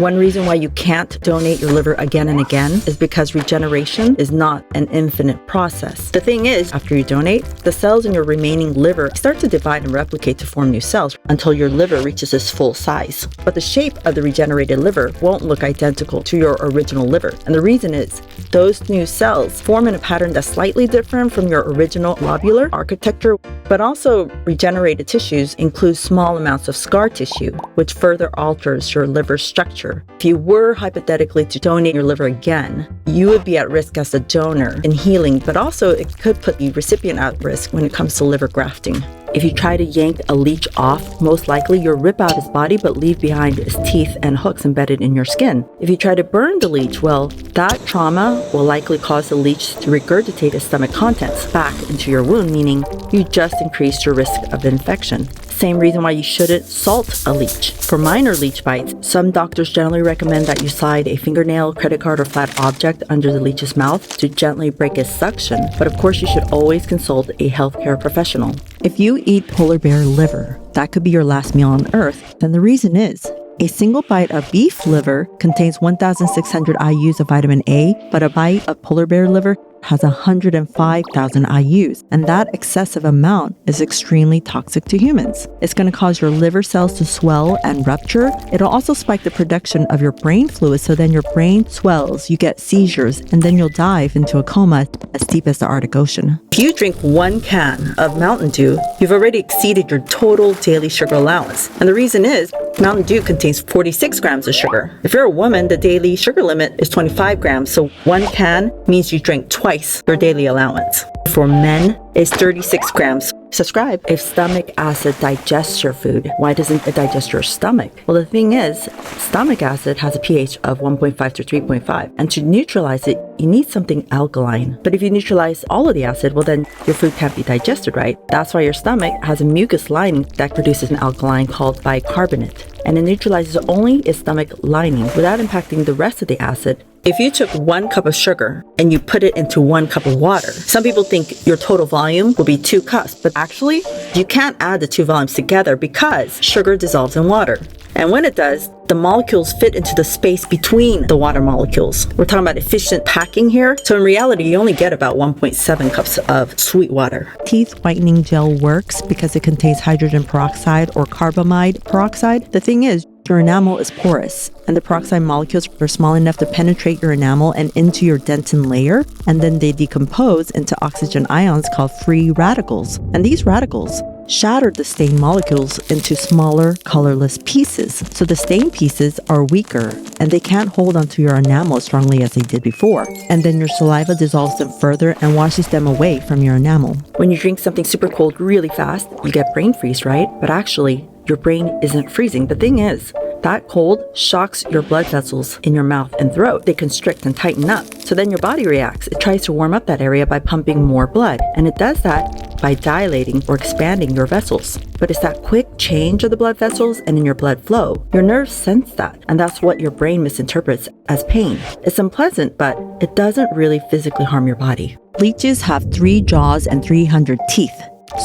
One reason why you can't donate your liver again and again is because regeneration is not an infinite process. The thing is, after you donate, the cells in your remaining liver start to divide and replicate to form new cells until your liver reaches its full size. But the shape of the regenerated liver won't look identical to your original liver. And the reason is, those new cells form in a pattern that's slightly different from your original globular architecture. But also, regenerated tissues include small amounts of scar tissue, which further alters your liver's structure. If you were hypothetically to donate your liver again, you would be at risk as a donor in healing, but also it could put the recipient at risk when it comes to liver grafting. If you try to yank a leech off, most likely you'll rip out his body but leave behind his teeth and hooks embedded in your skin. If you try to burn the leech, well, that trauma will likely cause the leech to regurgitate its stomach contents back into your wound, meaning you just increased your risk of infection. Same reason why you shouldn't salt a leech. For minor leech bites, some doctors generally recommend that you slide a fingernail, credit card, or flat object under the leech's mouth to gently break its suction. But of course, you should always consult a healthcare professional. If you eat polar bear liver, that could be your last meal on Earth. And the reason is, a single bite of beef liver contains 1,600 IUs of vitamin A, but a bite of polar bear liver has 105,000 IUs, and that excessive amount is extremely toxic to humans. It's going to cause your liver cells to swell and rupture. It'll also spike the production of your brain fluid, so then your brain swells, you get seizures, and then you'll dive into a coma as deep as the Arctic Ocean. If you drink 1 can of Mountain Dew, you've already exceeded your total daily sugar allowance. And the reason is, Mountain Dew contains 46 grams of sugar. If you're a woman, the daily sugar limit is 25 grams, so 1 can means you drink twice your daily allowance. For men, it's 36 grams. Subscribe. If stomach acid digests your food, why doesn't it digest your stomach? Well, the thing is, stomach acid has a pH of 1.5 to 3.5, and to neutralize it, you need something alkaline. But if you neutralize all of the acid, well then your food can't be digested, right? That's why your stomach has a mucus lining that produces an alkaline called bicarbonate, and it neutralizes only its stomach lining without impacting the rest of the acid. If you took 1 cup of sugar and you put it into 1 cup of water, some people think your total volume will be 2 cups, but actually, you can't add the 2 volumes together because sugar dissolves in water. And when it does, the molecules fit into the space between the water molecules. We're talking about efficient packing here. So in reality, you only get about 1.7 cups of sweet water. Teeth whitening gel works because it contains hydrogen peroxide or carbamide peroxide. The thing is, your enamel is porous, and the peroxide molecules are small enough to penetrate your enamel and into your dentin layer, and then they decompose into oxygen ions called free radicals. And these radicals shatter the stain molecules into smaller, colorless pieces. So the stain pieces are weaker, and they can't hold onto your enamel as strongly as they did before. And then your saliva dissolves them further and washes them away from your enamel. When you drink something super cold really fast, you get brain freeze, right? But actually, your brain isn't freezing. The thing is, that cold shocks your blood vessels in your mouth and throat. They constrict and tighten up. So then your body reacts. It tries to warm up that area by pumping more blood. And it does that by dilating or expanding your vessels. But it's that quick change of the blood vessels and in your blood flow. Your nerves sense that. And that's what your brain misinterprets as pain. It's unpleasant, but it doesn't really physically harm your body. Leeches have 3 jaws and 300 teeth.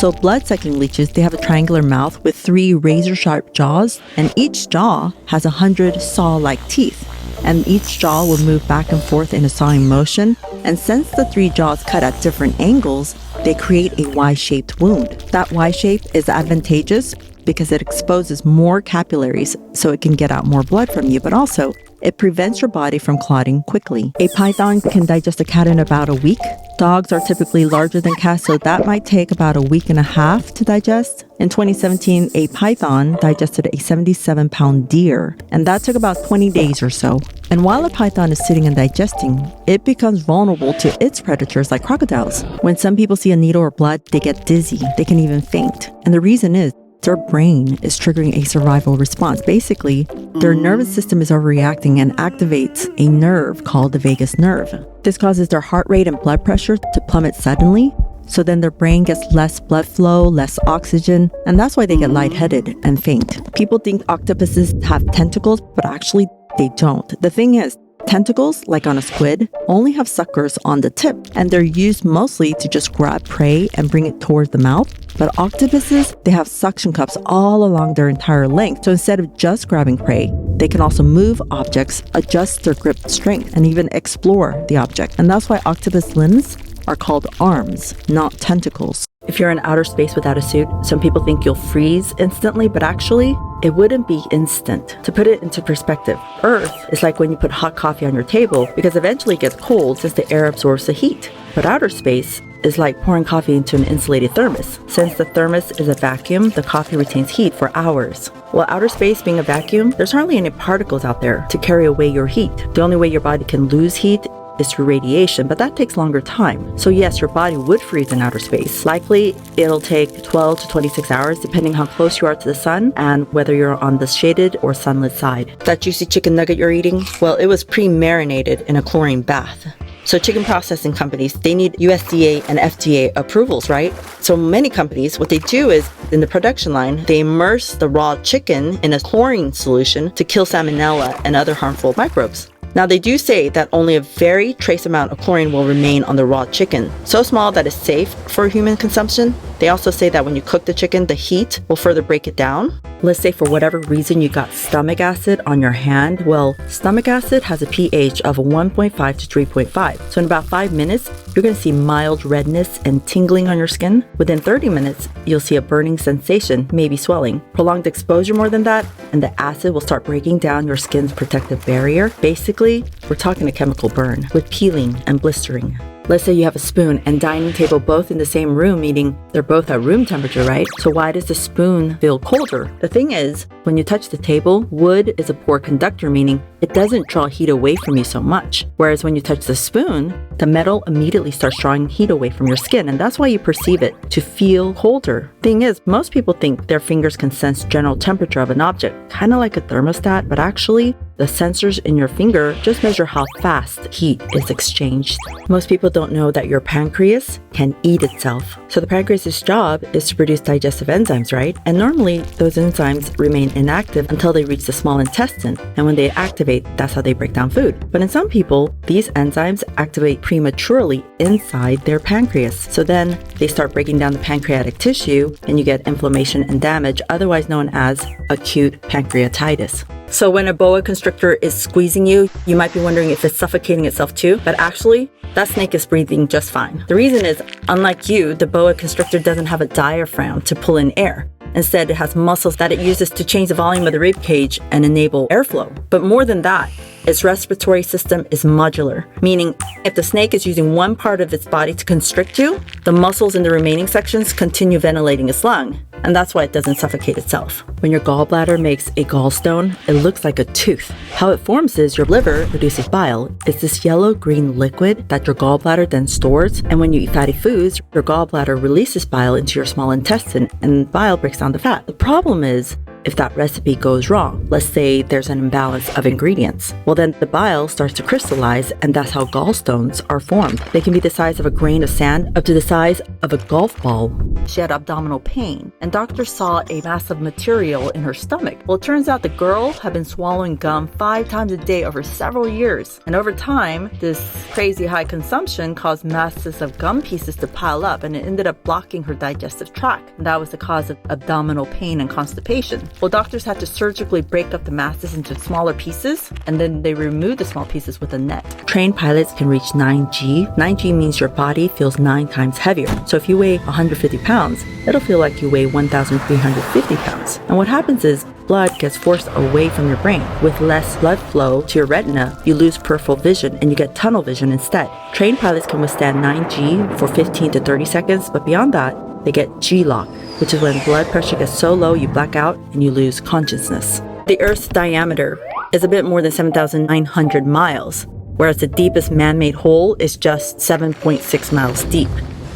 So blood-sucking leeches, they have a triangular mouth with 3 razor-sharp jaws, and each jaw has 100 saw-like teeth. And each jaw will move back and forth in a sawing motion. And since the 3 jaws cut at different angles, they create a Y-shaped wound. That Y shape is advantageous because it exposes more capillaries so it can get out more blood from you, but also it prevents your body from clotting quickly. A python can digest a cat in about a week. Dogs are typically larger than cats, so that might take about a week and a half to digest. In 2017, a python digested a 77-pound deer, and that took about 20 days or so. And while a python is sitting and digesting, it becomes vulnerable to its predators like crocodiles. When some people see a needle or blood, they get dizzy. They can even faint. And the reason is, their brain is triggering a survival response. Basically, their nervous system is overreacting and activates a nerve called the vagus nerve. This causes their heart rate and blood pressure to plummet suddenly. So then their brain gets less blood flow, less oxygen, and that's why they get lightheaded and faint. People think octopuses have tentacles, but actually they don't. The thing is, Tentacles, like on a squid, only have suckers on the tip, and they're used mostly to just grab prey and bring it towards the mouth. But octopuses, they have suction cups all along their entire length, so instead of just grabbing prey, they can also move objects, adjust their grip strength, and even explore the object. And that's why octopus limbs are called arms, not tentacles. If you're in outer space without a suit, some people think you'll freeze instantly, but actually, it wouldn't be instant. To put it into perspective, Earth is like when you put hot coffee on your table because eventually it gets cold since the air absorbs the heat. But outer space is like pouring coffee into an insulated thermos. Since the thermos is a vacuum, the coffee retains heat for hours. While outer space being a vacuum, there's hardly any particles out there to carry away your heat. The only way your body can lose heat is through radiation, but that takes longer time. So yes, your body would freeze in outer space. Likely, it'll take 12 to 26 hours, depending how close you are to the sun and whether you're on the shaded or sunlit side. That juicy chicken nugget you're eating? Well, it was pre-marinated in a chlorine bath. So chicken processing companies, they need USDA and FDA approvals, right? So many companies, what they do is, in the production line, they immerse the raw chicken in a chlorine solution to kill salmonella and other harmful microbes. Now, they do say that only a very trace amount of chlorine will remain on the raw chicken, so small that it's safe for human consumption. They also say that when you cook the chicken, the heat will further break it down. Let's say for whatever reason you got stomach acid on your hand. Well, stomach acid has a pH of 1.5 to 3.5. So in about 5 minutes, you're going to see mild redness and tingling on your skin. Within 30 minutes, you'll see a burning sensation, maybe swelling. Prolonged exposure more than that, and the acid will start breaking down your skin's protective barrier. Basically, we're talking a chemical burn with peeling and blistering. Let's say you have a spoon and dining table both in the same room, meaning they're both at room temperature, right? So why does the spoon feel colder? The thing is, when you touch the table, wood is a poor conductor, meaning it doesn't draw heat away from you so much. Whereas when you touch the spoon, the metal immediately starts drawing heat away from your skin, and that's why you perceive it to feel colder. Thing is, most people think their fingers can sense general temperature of an object, kind of like a thermostat, but actually, the sensors in your finger just measure how fast heat is exchanged. Most people don't know that your pancreas can eat itself. So the pancreas's job is to produce digestive enzymes, right? And normally those enzymes remain inactive until they reach the small intestine. And when they activate, that's how they break down food. But in some people, these enzymes activate prematurely inside their pancreas. So then they start breaking down the pancreatic tissue and you get inflammation and damage, otherwise known as acute pancreatitis. So when a boa constrictor is squeezing you, you might be wondering if it's suffocating itself too, but actually, that snake is breathing just fine. The reason is, unlike you, the boa constrictor doesn't have a diaphragm to pull in air. Instead, it has muscles that it uses to change the volume of the rib cage and enable airflow. But more than that, its respiratory system is modular, meaning if the snake is using one part of its body to constrict you, the muscles in the remaining sections continue ventilating its lung. And that's why it doesn't suffocate itself. When your gallbladder makes a gallstone, it looks like a tooth. How it forms is your liver produces bile. It's this yellow-green liquid that your gallbladder then stores. And when you eat fatty foods, your gallbladder releases bile into your small intestine, and bile breaks down the fat. The problem is, if that recipe goes wrong, let's say there's an imbalance of ingredients, well then the bile starts to crystallize, and that's how gallstones are formed. They can be the size of a grain of sand up to the size of a golf ball. She had abdominal pain, and doctors saw a mass of material in her stomach. Well, it turns out the girl had been swallowing gum 5 times a day over several years. And over time, this crazy high consumption caused masses of gum pieces to pile up, and it ended up blocking her digestive tract. And that was the cause of abdominal pain and constipation. Well, doctors had to surgically break up the masses into smaller pieces, and then they removed the small pieces with a net. Trained pilots can reach 9G. 9G means your body feels 9 times heavier. So if you weigh 150 pounds, it'll feel like you weigh 1,350 pounds. And what happens is, blood gets forced away from your brain. With less blood flow to your retina, you lose peripheral vision and you get tunnel vision instead. Trained pilots can withstand 9G for 15 to 30 seconds, but beyond that, they get G-lock, which is when blood pressure gets so low you black out and you lose consciousness. The Earth's diameter is a bit more than 7,900 miles, whereas the deepest man-made hole is just 7.6 miles deep.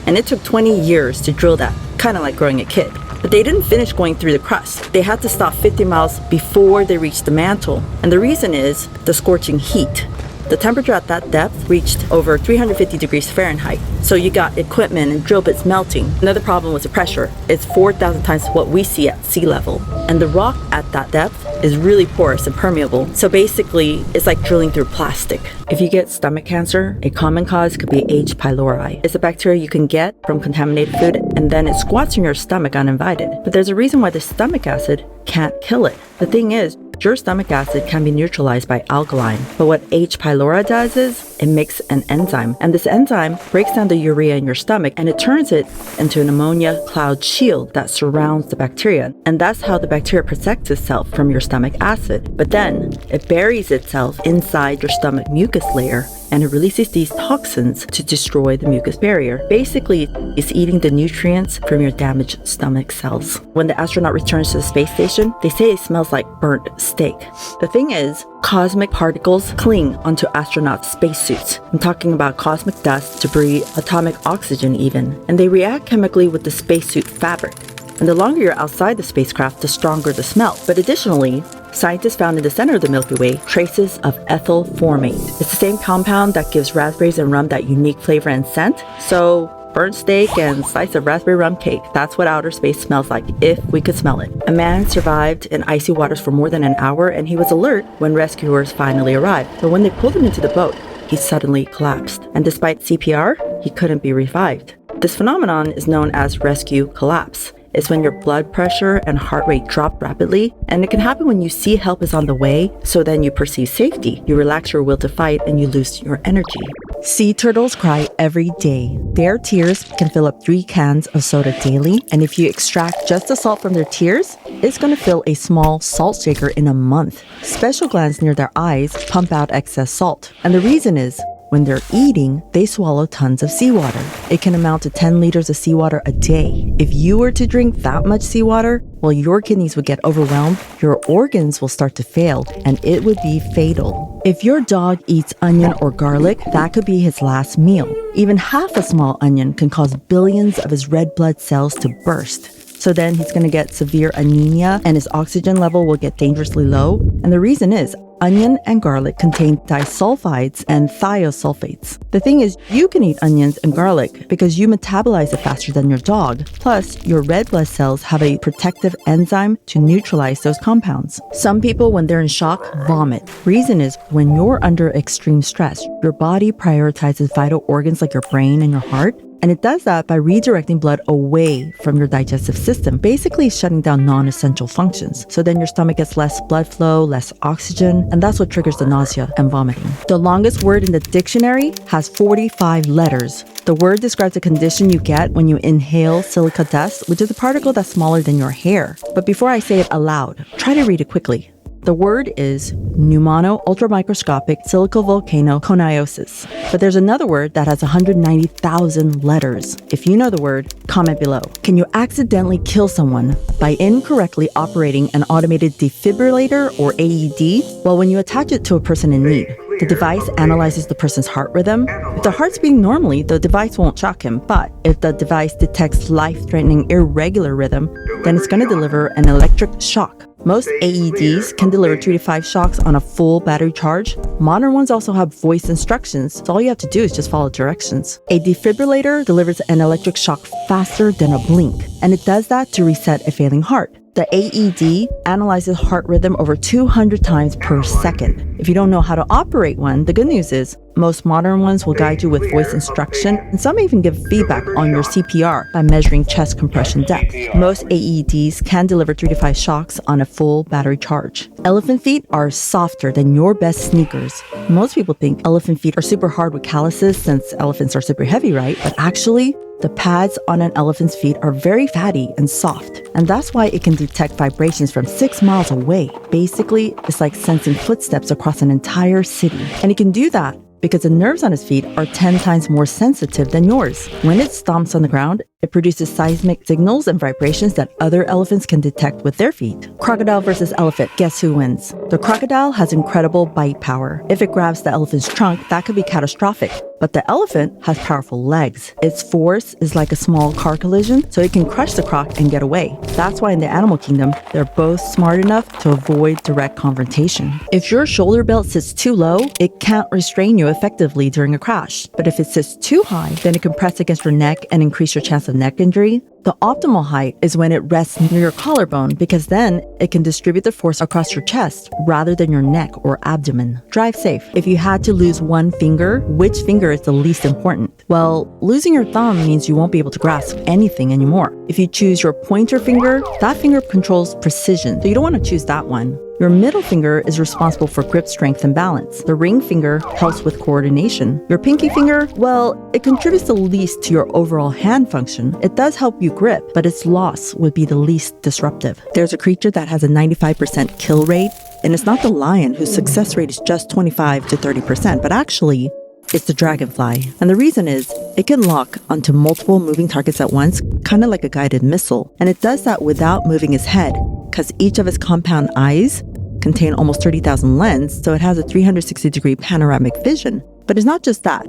And it took 20 years to drill that, kind of like growing a kid. But they didn't finish going through the crust. They had to stop 50 miles before they reached the mantle. And the reason is the scorching heat. The temperature at that depth reached over 350 degrees Fahrenheit. So you got equipment and drill bits melting. Another problem was the pressure. It's 4,000 times what we see at sea level. And the rock at that depth is really porous and permeable. So basically, it's like drilling through plastic. If you get stomach cancer, a common cause could be H. pylori. It's a bacteria you can get from contaminated food, and then it squats in your stomach uninvited. But there's a reason why the stomach acid can't kill it. The thing is, your stomach acid can be neutralized by alkaline. But what H. pylori does is it makes an enzyme. And this enzyme breaks down the urea in your stomach and it turns it into an ammonia cloud shield that surrounds the bacteria. And that's how the bacteria protects itself from your stomach acid. But then it buries itself inside your stomach mucus layer and it releases these toxins to destroy the mucus barrier. Basically, it's eating the nutrients from your damaged stomach cells. When the astronaut returns to the space station, they say it smells like burnt steak. The thing is, cosmic particles cling onto astronauts' spacesuits. I'm talking about cosmic dust, debris, atomic oxygen even, and they react chemically with the spacesuit fabric. And the longer you're outside the spacecraft, the stronger the smell. But additionally, scientists found in the center of the Milky Way traces of ethyl formate. It's the same compound that gives raspberries and rum that unique flavor and scent. So burnt steak and slice of raspberry rum cake, that's what outer space smells like if we could smell it. A man survived in icy waters for more than an hour and he was alert when rescuers finally arrived. But when they pulled him into the boat, he suddenly collapsed. And despite CPR, he couldn't be revived. This phenomenon is known as rescue collapse. It's when your blood pressure and heart rate drop rapidly, and it can happen when you see help is on the way, so then you perceive safety. You relax your will to fight and you lose your energy. Sea turtles cry every day. Their tears can fill up 3 cans of soda daily, and if you extract just the salt from their tears, it's going to fill a small salt shaker in a month. Special glands near their eyes pump out excess salt, and the reason is, when they're eating, they swallow tons of seawater. It can amount to 10 liters of seawater a day. If you were to drink that much seawater, well, your kidneys would get overwhelmed, your organs will start to fail, and it would be fatal. If your dog eats onion or garlic, that could be his last meal. Even half a small onion can cause billions of his red blood cells to burst. So then he's going to get severe anemia and his oxygen level will get dangerously low. And the reason is, onion and garlic contain disulfides and thiosulfates. The thing is, you can eat onions and garlic because you metabolize it faster than your dog. Plus, your red blood cells have a protective enzyme to neutralize those compounds. Some people, when they're in shock, vomit. Reason is, when you're under extreme stress, your body prioritizes vital organs like your brain and your heart. And it does that by redirecting blood away from your digestive system, basically shutting down non-essential functions. So then your stomach gets less blood flow, less oxygen, and that's what triggers the nausea and vomiting. The longest word in the dictionary has 45 letters. The word describes a condition you get when you inhale silica dust, which is a particle that's smaller than your hair. But before I say it aloud, try to read it quickly. The word is pneumono-ultramicroscopic silicovolcanoconiosis. But there's another word that has 190,000 letters. If you know the word, comment below. Can you accidentally kill someone by incorrectly operating an automated defibrillator or AED? Well, when you attach it to a person in need, the device analyzes the person's heart rhythm. If the heart's beating normally, the device won't shock him. But if the device detects life-threatening irregular rhythm, then it's going to deliver an electric shock. Most AEDs can deliver 3 to 5 shocks on a full battery charge. Modern ones also have voice instructions, so all you have to do is just follow directions. A defibrillator delivers an electric shock faster than a blink, and it does that to reset a failing heart. The AED analyzes heart rhythm over 200 times per second. If you don't know how to operate one, the good news is most modern ones will guide you with voice instruction, and some even give feedback on your CPR by measuring chest compression depth. Most AEDs can deliver 3 to 5 shocks on a full battery charge. Elephant feet are softer than your best sneakers. Most people think elephant feet are super hard with calluses since elephants are super heavy, right? But actually, the pads on an elephant's feet are very fatty and soft, and that's why it can detect vibrations from 6 miles away. Basically, it's like sensing footsteps across an entire city. And it can do that because the nerves on his feet are 10 times more sensitive than yours. When it stomps on the ground, it produces seismic signals and vibrations that other elephants can detect with their feet. Crocodile versus elephant, guess who wins? The crocodile has incredible bite power. If it grabs the elephant's trunk, that could be catastrophic. But the elephant has powerful legs. Its force is like a small car collision, so it can crush the croc and get away. That's why in the animal kingdom, they're both smart enough to avoid direct confrontation. If your shoulder belt sits too low, it can't restrain you effectively during a crash. But if it sits too high, then it can press against your neck and increase your chance of neck injury. The optimal height is when it rests near your collarbone because then it can distribute the force across your chest rather than your neck or abdomen. Drive safe. If you had to lose one finger, which finger is the least important? Well, losing your thumb means you won't be able to grasp anything anymore. If you choose your pointer finger, that finger controls precision, so you don't want to choose that one. Your middle finger is responsible for grip strength and balance. The ring finger helps with coordination. Your pinky finger, well, it contributes the least to your overall hand function. It does help you grip, but its loss would be the least disruptive. There's a creature that has a 95% kill rate, and it's not the lion whose success rate is just 25 to 30%, but actually, it's the dragonfly. And the reason is, it can lock onto multiple moving targets at once, kind of like a guided missile. And it does that without moving its head, because each of its compound eyes contain almost 30,000 lenses, so it has a 360-degree panoramic vision. But it's not just that.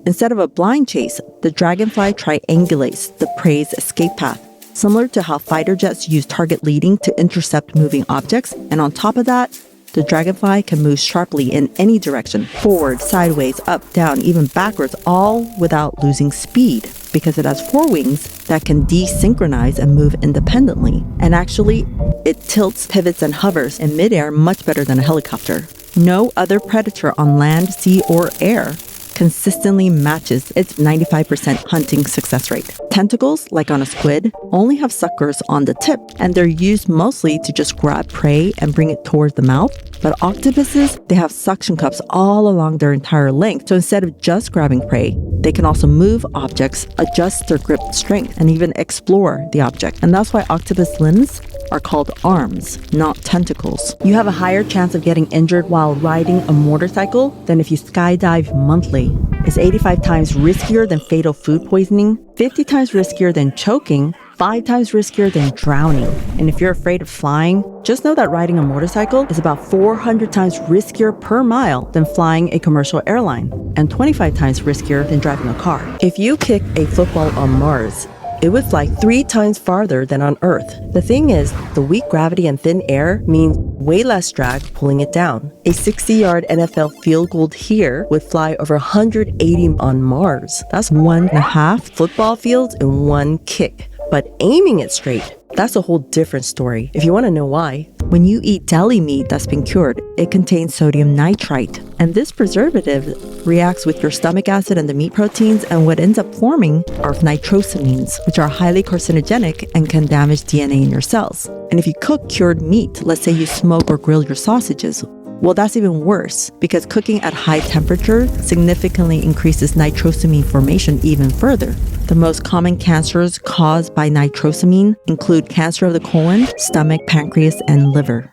Instead of a blind chase, the dragonfly triangulates the prey's escape path, similar to how fighter jets use target leading to intercept moving objects. And on top of that, the dragonfly can move sharply in any direction, forward, sideways, up, down, even backwards, all without losing speed, because it has 4 wings that can desynchronize and move independently. And actually, it tilts, pivots, and hovers in midair much better than a helicopter. No other predator on land, sea, or air consistently matches its 95% hunting success rate. Tentacles, like on a squid, only have suckers on the tip, and they're used mostly to just grab prey and bring it towards the mouth. But octopuses, they have suction cups all along their entire length, so instead of just grabbing prey, they can also move objects, adjust their grip strength, and even explore the object. And that's why octopus limbs are called arms, not tentacles. You have a higher chance of getting injured while riding a motorcycle than if you skydive monthly. It's 85 times riskier than fatal food poisoning, 50 times riskier than choking, 5 times riskier than drowning. And if you're afraid of flying, just know that riding a motorcycle is about 400 times riskier per mile than flying a commercial airline, and 25 times riskier than driving a car. If you kick a football on Mars, it would fly 3 times farther than on Earth. The thing is, the weak gravity and thin air means way less drag pulling it down. A 60-yard NFL field goal here would fly over 180 on Mars. That's 1.5 football fields in one kick. But aiming it straight, that's a whole different story. If you want to know why, when you eat deli meat that's been cured, it contains sodium nitrite. And this preservative reacts with your stomach acid and the meat proteins, and what ends up forming are nitrosamines, which are highly carcinogenic and can damage DNA in your cells. And if you cook cured meat, let's say you smoke or grill your sausages, well, that's even worse, because cooking at high temperature significantly increases nitrosamine formation even further. The most common cancers caused by nitrosamine include cancer of the colon, stomach, pancreas, and liver.